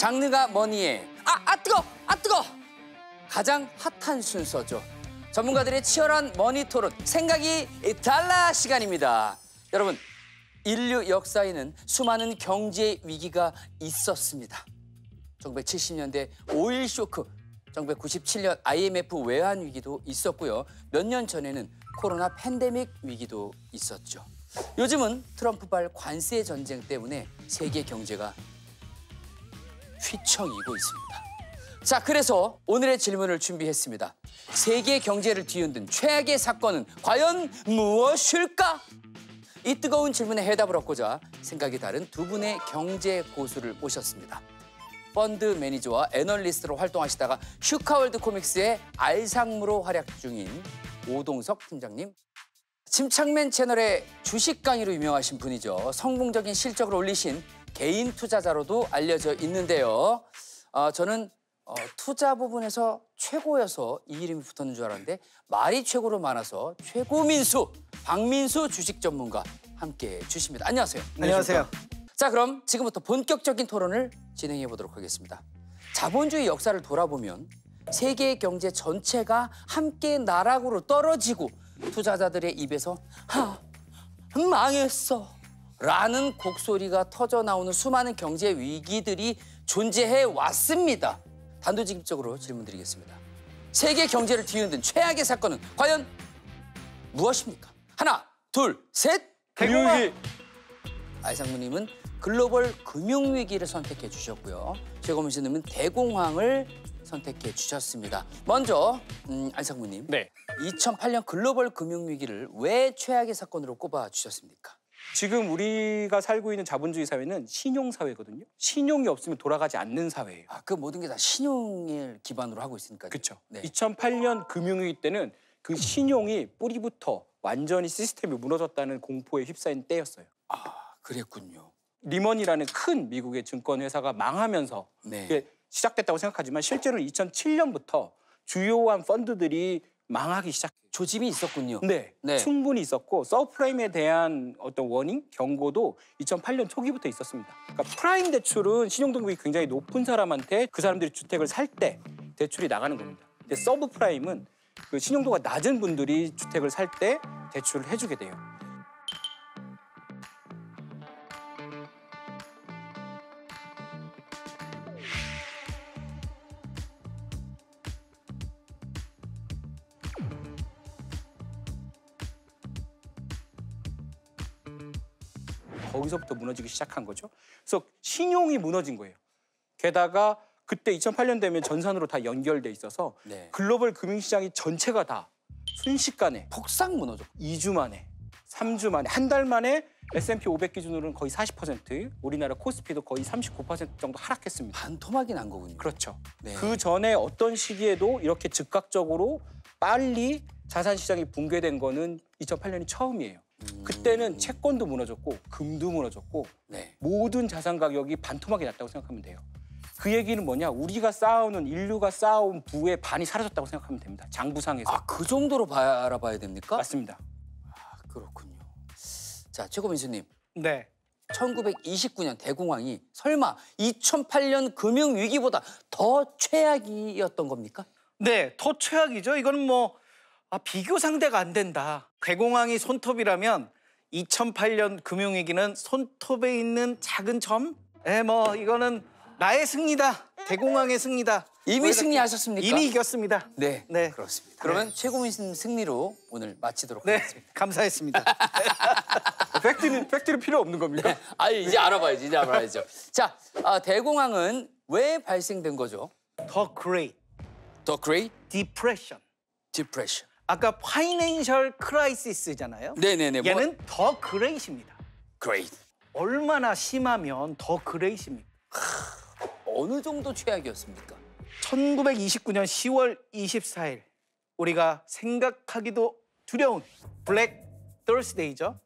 장르가 뭐니에 뜨거! 뜨거! 가장 핫한 순서죠. 전문가들의 치열한 머니 토론, 생각이 달라 시간입니다. 여러분, 인류 역사에는 수많은 경제 위기가 있었습니다. 1970년대 오일 쇼크, 1997년 IMF 외환 위기도 있었고요. 몇 년 전에는 코로나 팬데믹 위기도 있었죠. 요즘은 트럼프발 관세 전쟁 때문에 세계 경제가 휘청이고 있습니다. 자, 그래서 오늘의 질문을 준비했습니다. 세계 경제를 뒤흔든 최악의 사건은 과연 무엇일까? 이 뜨거운 질문에 해답을 얻고자 생각이 다른 두 분의 경제 고수를 모셨습니다. 펀드 매니저와 애널리스트로 활동하시다가 슈카월드 코믹스의 알상무로 활약 중인 오동석 팀장님. 침착맨 채널의 주식 강의로 유명하신 분이죠. 성공적인 실적을 올리신 개인 투자자로도 알려져 있는데요. 저는 투자 부분에서 최고여서 이 이름이 붙었는 줄 알았는데 말이 최고로 많아서 최고민수 박민수 주식 전문가 함께해 주십니다. 안녕하세요. 안녕하세요. 자, 그럼 지금부터 본격적인 토론을 진행해 보도록 하겠습니다. 자본주의 역사를 돌아보면 세계 경제 전체가 함께 나락으로 떨어지고 투자자들의 입에서 망했어 라는 곡소리가 터져 나오는 수많은 경제 위기들이 존재해 왔습니다. 단도직입적으로 질문드리겠습니다. 세계 경제를 뒤흔든 최악의 사건은 과연 무엇입니까? 하나, 둘, 셋! 금융위기! 알상무님은 글로벌 금융위기를 선택해 주셨고요. 최고민 씨님은 대공황을 선택해 주셨습니다. 먼저 알상무님, 네. 2008년 글로벌 금융위기를 왜 최악의 사건으로 꼽아 주셨습니까? 지금 우리가 살고 있는 자본주의 사회는 신용사회거든요. 신용이 없으면 돌아가지 않는 사회예요. 그 모든 게 다 신용을 기반으로 하고 있으니까요. 그렇죠. 네. 2008년 금융위기 때는 그 신용이 뿌리부터 완전히 시스템이 무너졌다는 공포에 휩싸인 때였어요. 그랬군요. 리먼이라는 큰 미국의 증권회사가 망하면서 네. 그게 시작됐다고 생각하지만 실제로 2007년부터 주요한 펀드들이 망하기 시작해요. 조짐이 있었군요. 네, 네. 충분히 있었고 서브프라임에 대한 어떤 워닝, 경고도 2008년 초기부터 있었습니다. 그러니까 프라임 대출은 신용등급이 굉장히 높은 사람한테 그 사람들이 주택을 살 때 대출이 나가는 겁니다. 근데 서브프라임은 그 신용도가 낮은 분들이 주택을 살 때 대출을 해주게 돼요. 거기서부터 무너지기 시작한 거죠. 그래서 신용이 무너진 거예요. 게다가 그때 2008년 되면 전산으로 다 연결돼 있어서 네. 글로벌 금융시장이 전체가 다 순식간에 폭삭 무너졌고 2주 만에, 3주 만에, 한 달 만에 S&P 500 기준으로는 거의 40%, 우리나라 코스피도 거의 39% 정도 하락했습니다. 반토막이 난 거군요. 그렇죠. 네. 그 전에 어떤 시기에도 이렇게 즉각적으로 빨리 자산 시장이 붕괴된 거는 2008년이 처음이에요. 그때는 채권도 무너졌고 금도 무너졌고 네. 모든 자산 가격이 반토막이 났다고 생각하면 돼요. 그 얘기는 뭐냐? 우리가 쌓아오는 인류가 쌓아온 부의 반이 사라졌다고 생각하면 됩니다. 장부상에서. 그 정도로 알아봐야 됩니까? 맞습니다. 그렇군요. 자, 최고민수님. 네. 1929년 대공황이 설마 2008년 금융위기보다 더 최악이었던 겁니까? 네, 더 최악이죠. 이거는 비교 상대가 안 된다. 대공황이 손톱이라면 2008년 금융위기는 손톱에 있는 작은 점? 이거는 나의 승리다. 대공황의 승리다. 이미 승리하셨습니까? 이미 이겼습니다. 네, 네. 그렇습니다. 그러면 최고민수님 승리로 오늘 마치도록 네, 하겠습니다. 감사했습니다. 팩트는 필요 없는 겁니까? 이제 알아봐야지, 이제 알아봐야죠. 자, 대공황은 왜 발생된 거죠? The Great The Great Depression. Depression. 아까 Financial Crisis잖아요. 네네네. 얘는 The Great입니다. Great. 얼마나 심하면 The Great입니까? 어느 정도 최악이었습니까? 1929년 10월 24일 우리가 생각하기도 두려운 블랙 더스데이죠.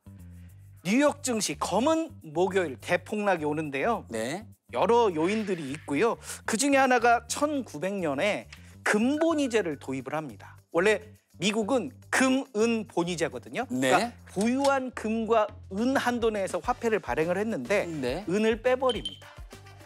뉴욕 증시 검은 목요일 대폭락이 오는데요. 네. 여러 요인들이 있고요. 그중에 하나가 1900년에 금본위제를 도입을 합니다. 원래 미국은 금, 은 본위제거든요. 네. 그러니까 보유한 금과 은 한도 내에서 화폐를 발행을 했는데 네. 은을 빼버립니다.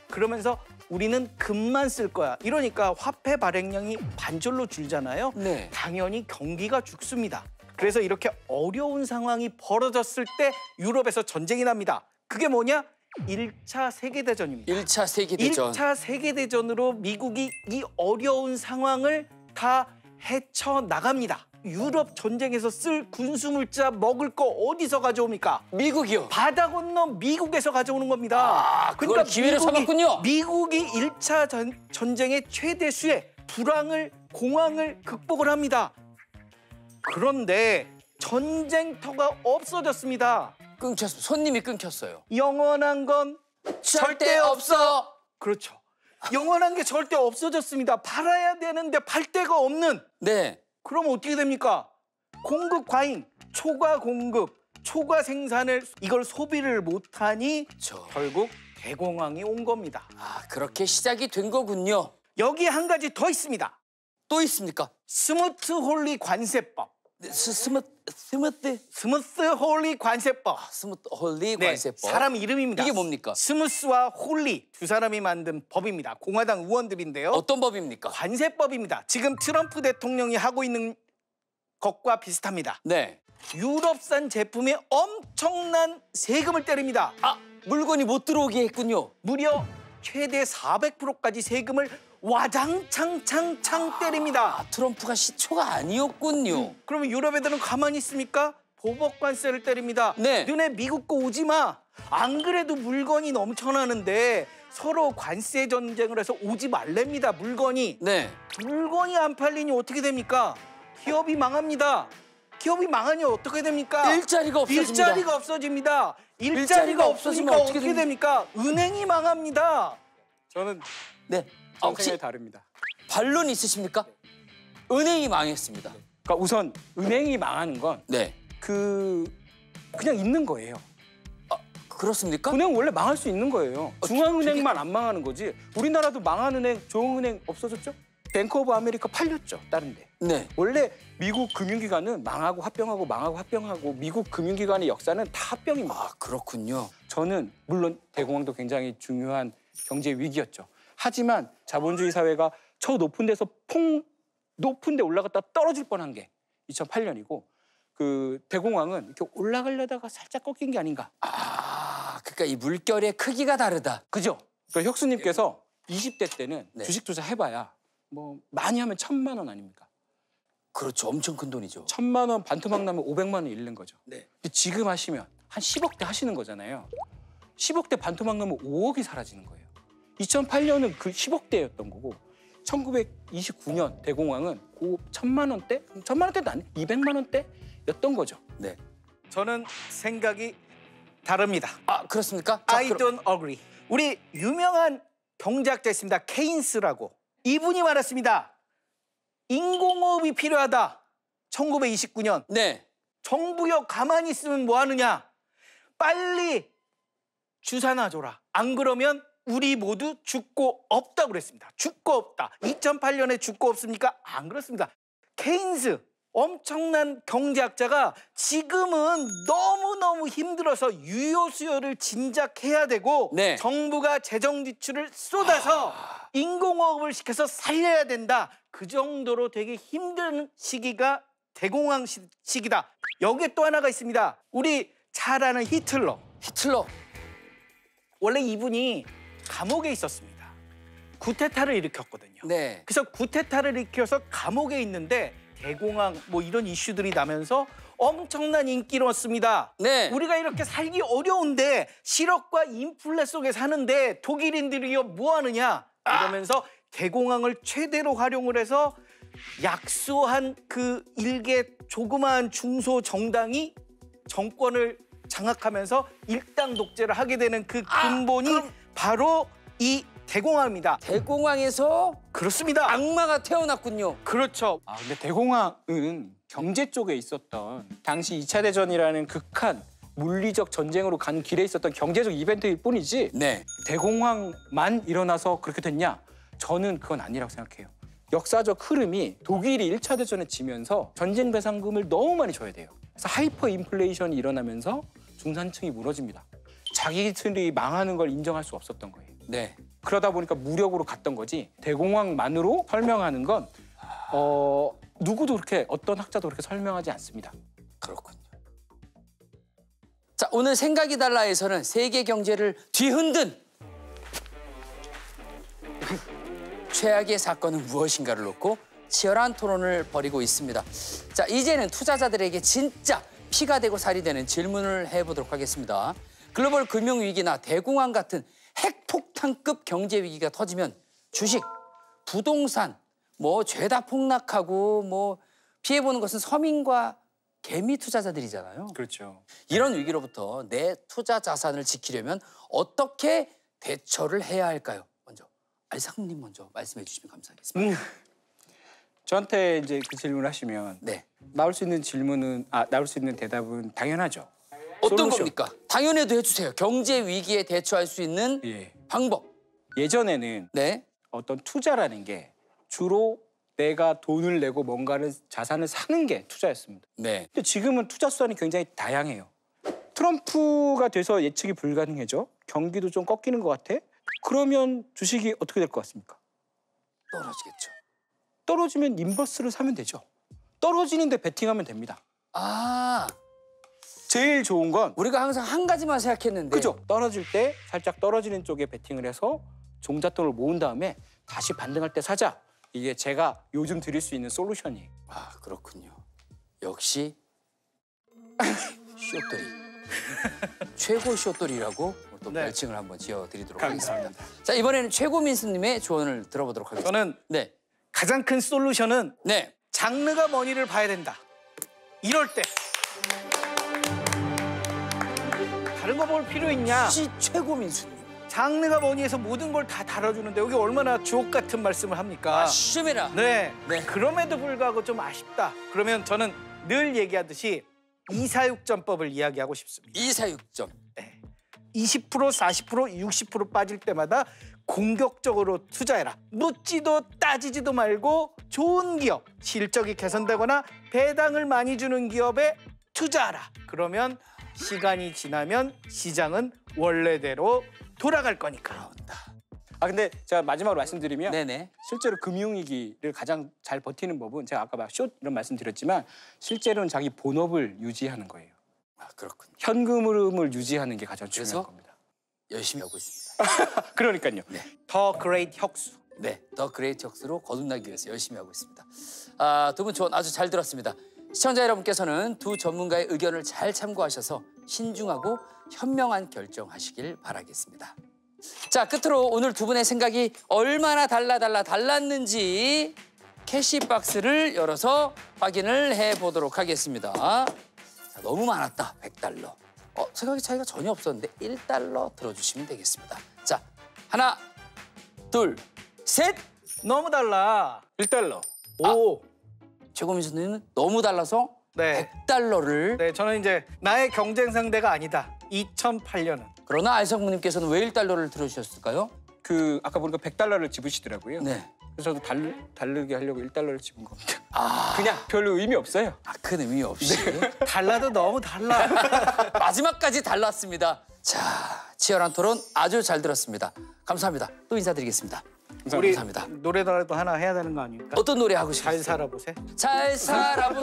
그러면서 우리는 금만 쓸 거야. 이러니까 화폐 발행량이 반절로 줄잖아요. 네. 당연히 경기가 죽습니다. 그래서 이렇게 어려운 상황이 벌어졌을 때 유럽에서 전쟁이 납니다. 그게 뭐냐? 1차 세계대전입니다. 1차 세계대전. 1차 세계대전으로 미국이 이 어려운 상황을 다 헤쳐나갑니다. 유럽 전쟁에서 쓸 군수물자 먹을 거 어디서 가져옵니까? 미국이요. 바다 건너 미국에서 가져오는 겁니다. 그걸 기회를 잡았군요. 미국이 1차 전쟁의 최대 수의 불황을, 공황을 극복을 합니다. 그런데 전쟁터가 없어졌습니다. 끊겼어. 손님이 끊겼어요. 영원한 건 절대 없어. 그렇죠. 영원한 게 절대 없어졌습니다. 팔아야 되는데 팔 데가 없는. 네. 그럼 어떻게 됩니까? 공급 과잉, 초과 공급, 초과 생산을 이걸 소비를 못하니 결국 대공황이 온 겁니다. 그렇게 시작이 된 거군요. 여기 한 가지 더 있습니다. 또 있습니까? 스무트 홀리 관세법. 네, 스무트 홀리 관세법. 스무트 홀리 네, 관세법. 사람 이름입니다. 이게 뭡니까? 스무스와 홀리 두 사람이 만든 법입니다. 공화당 의원들인데요. 어떤 법입니까? 관세법입니다. 지금 트럼프 대통령이 하고 있는 것과 비슷합니다. 네. 유럽산 제품에 엄청난 세금을 때립니다. 물건이 못 들어오게 했군요. 무려 최대 400%까지 세금을 와장창창창 때립니다. 트럼프가 시초가 아니었군요. 그러면 유럽 애들은 가만히 있습니까? 보복 관세를 때립니다. 네. 너네 미국 거 오지 마. 안 그래도 물건이 넘쳐나는데 서로 관세 전쟁을 해서 오지 말랍니다. 물건이. 네. 물건이 안 팔리니 어떻게 됩니까? 기업이 망합니다. 기업이 망하니 어떻게 됩니까? 일자리가 없어집니다. 일자리가 없어지면 어떻게 됩니까? 은행이 망합니다. 저는 네. 혹시 생각이 다릅니다. 반론 있으십니까? 은행이 망했습니다. 그러니까 우선 은행이 망하는 건 네. 그냥 있는 거예요. 그렇습니까? 은행 원래 망할 수 있는 거예요. 중앙은행만 안 망하는 거지. 우리나라도 망한 은행, 좋은 은행 없어졌죠? 뱅크 오브 아메리카 팔렸죠, 다른 데. 네. 원래 미국 금융기관은 망하고 합병하고 망하고 합병하고 미국 금융기관의 역사는 다 합병입니다. 그렇군요. 저는 물론 대공황도 굉장히 중요한 경제 위기였죠. 하지만 자본주의 사회가 저 높은 데서 높은 데 올라갔다 떨어질 뻔한 게 2008년이고 그 대공황은 이렇게 올라가려다가 살짝 꺾인 게 아닌가. 그러니까 이 물결의 크기가 다르다. 그죠? 그러니까 혁수님께서 20대 때는 네. 주식 투자 해봐야 뭐 많이 하면 1,000만 원 아닙니까? 그렇죠. 엄청 큰 돈이죠. 1,000만 원 반토막 나면 500만 원 잃는 거죠. 네. 근데 지금 하시면 한 10억대 하시는 거잖아요. 10억대 반토막 나면 5억이 사라지는 거예요. 2008년은 그 10억대였던 거고 1929년 대공황은 그 1,000만 원대? 1,000만 원대도 아니 200만 원대였던 거죠. 네. 저는 생각이 다릅니다. 그렇습니까? I don't agree. 우리 유명한 경제학자 있습니다. 케인스라고. 이분이 말했습니다. 인공호흡이 필요하다. 1929년. 네. 정부여 가만히 있으면 뭐 하느냐. 빨리 주사 놔줘라. 안 그러면 우리 모두 죽고 없다고 그랬습니다. 죽고 없다. 2008년에 죽고 없습니까? 안 그렇습니다. 케인스 엄청난 경제학자가 지금은 너무너무 힘들어서 유효 수요를 진작해야 되고 네. 정부가 재정 지출을 쏟아서 인공호흡을 시켜서 살려야 된다. 그 정도로 되게 힘든 시기가 대공황 시기다. 여기에 또 하나가 있습니다. 우리 잘 아는 히틀러. 원래 이분이 감옥에 있었습니다. 구테타를 일으켰거든요. 네. 그래서 구테타를 일으켜서 감옥에 있는데 대공황 뭐 이런 이슈들이 나면서 엄청난 인기를 얻습니다. 네. 우리가 이렇게 살기 어려운데 실업과 인플레 속에 사는데 독일인들이요 뭐 하느냐 이러면서 대공황을 최대로 활용을 해서 약소한 그 일개 조그마한 중소 정당이 정권을 장악하면서 일당 독재를 하게 되는 그 근본이 바로 이 대공황입니다. 대공황에서 그렇습니다. 악마가 태어났군요. 그렇죠. 근데 대공황은 경제 쪽에 있었던 당시 2차 대전이라는 극한 물리적 전쟁으로 가는 길에 있었던 경제적 이벤트일 뿐이지 네. 대공황만 일어나서 그렇게 됐냐? 저는 그건 아니라고 생각해요. 역사적 흐름이 독일이 1차 대전에 지면서 전쟁 배상금을 너무 많이 줘야 돼요. 그래서 하이퍼 인플레이션이 일어나면서 중산층이 무너집니다. 자기들이 망하는 걸 인정할 수 없었던 거예요. 네. 그러다 보니까 무력으로 갔던 거지 대공황만으로 설명하는 건 누구도 그렇게 어떤 학자도 그렇게 설명하지 않습니다. 그렇군요. 자, 오늘 생각이 달라에서는 세계 경제를 뒤흔든 최악의 사건은 무엇인가를 놓고 치열한 토론을 벌이고 있습니다. 자, 이제는 투자자들에게 진짜 피가 되고 살이 되는 질문을 해보도록 하겠습니다. 글로벌 금융위기나 대공황 같은 핵폭탄급 경제 위기가 터지면 주식, 부동산, 뭐 죄다 폭락하고 뭐 피해보는 것은 서민과 개미 투자자들이잖아요. 그렇죠. 이런 위기로부터 내 투자 자산을 지키려면 어떻게 대처를 해야 할까요? 먼저 알상무님 먼저 말씀해 주시면 감사하겠습니다. 저한테 이제 그 질문을 하시면 네. 나올 수 있는 대답은 당연하죠. 어떤 솔루션. 겁니까? 당연해도 해주세요. 경제 위기에 대처할 수 있는 예. 방법. 예전에는 네. 어떤 투자라는 게 주로 내가 돈을 내고 뭔가를 자산을 사는 게 투자였습니다. 네. 근데 지금은 투자 수단이 굉장히 다양해요. 트럼프가 돼서 예측이 불가능해져. 경기도 좀 꺾이는 것 같아. 그러면 주식이 어떻게 될 것 같습니까? 떨어지겠죠. 떨어지면 인버스를 사면 되죠. 떨어지는데 베팅하면 됩니다. 아, 제일 좋은 건 우리가 항상 한 가지만 생각했는데. 그죠? 떨어질 때 살짝 떨어지는 쪽에 베팅을 해서 종잣돈을 모은 다음에 다시 반등할 때 사자. 이게 제가 요즘 드릴 수 있는 솔루션이에요. 아, 그렇군요. 역시 쇼돌이. 최고 쇼돌이라고 또 네. 별칭을 한번 지어드리도록 감사합니다. 하겠습니다. 자, 이번에는 최고민수님의 조언을 들어보도록 하겠습니다. 저는 네. 가장 큰 솔루션은 네. 장르가 뭐니를 봐야 된다. 이럴 때 다른 거 볼 필요 있냐? 혹시 최고민수님. 장르가 뭐니 해서 모든 걸 다 다뤄주는데 여기 얼마나 주옥 같은 말씀을 합니까? 아쉬메라. 네. 네. 그럼에도 불구하고 좀 아쉽다. 그러면 저는 늘 얘기하듯이 246전법을 이야기하고 싶습니다. 246점. 20%, 40%, 60% 빠질 때마다 공격적으로 투자해라. 묻지도 따지지도 말고 좋은 기업, 실적이 개선되거나 배당을 많이 주는 기업에 투자하라. 그러면 시간이 지나면 시장은 원래대로 돌아갈 거니까. 근데 제가 마지막으로 말씀드리면 네네. 실제로 금융위기를 가장 잘 버티는 법은 제가 아까 막 숏 이런 말씀드렸지만 실제로는 자기 본업을 유지하는 거예요. 아, 그렇군요. 현금흐름을 유지하는 게 가장 중요한 그래서? 겁니다. 열심히 하고 있습니다. 그러니까요. 더 그레이트 혁수. 네, 더 그레이트 혁수로 거듭나기 위해서 열심히 하고 있습니다. 아, 두 분 조언 아주 잘 들었습니다. 시청자 여러분께서는 두 전문가의 의견을 잘 참고하셔서 신중하고 현명한 결정하시길 바라겠습니다. 자, 끝으로 오늘 두 분의 생각이 얼마나 달랐는지 캐시박스를 열어서 확인을 해보도록 하겠습니다. 자, 너무 많았다, 100달러. 생각의 차이가 전혀 없었는데 1달러 들어주시면 되겠습니다. 자, 하나, 둘, 셋! 너무 달라. 1달러. 오. 최고민수님은 너무 달라서 네. 100달러를 네, 저는 이제 나의 경쟁 상대가 아니다. 2008년은. 그러나 알성무님께서는 왜 1달러를 들어주셨을까요? 그 아까 보니까 100달러를 집으시더라고요. 네. 그래서 저도 다르게 하려고 1달러를 집은 겁니다. 아, 그냥 별로 의미 없어요. 큰 의미 없이 달라도 너무 달라. 마지막까지 달랐습니다. 자, 치열한 토론 아주 잘 들었습니다. 감사합니다. 또 인사드리겠습니다. 우리 감사합니다. 노래라도 하나 해야 되는 거 아닙니까? 어떤 노래 하고 잘 싶으세요? 살아보세. 잘 살아보세.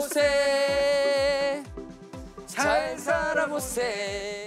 잘 살아보세.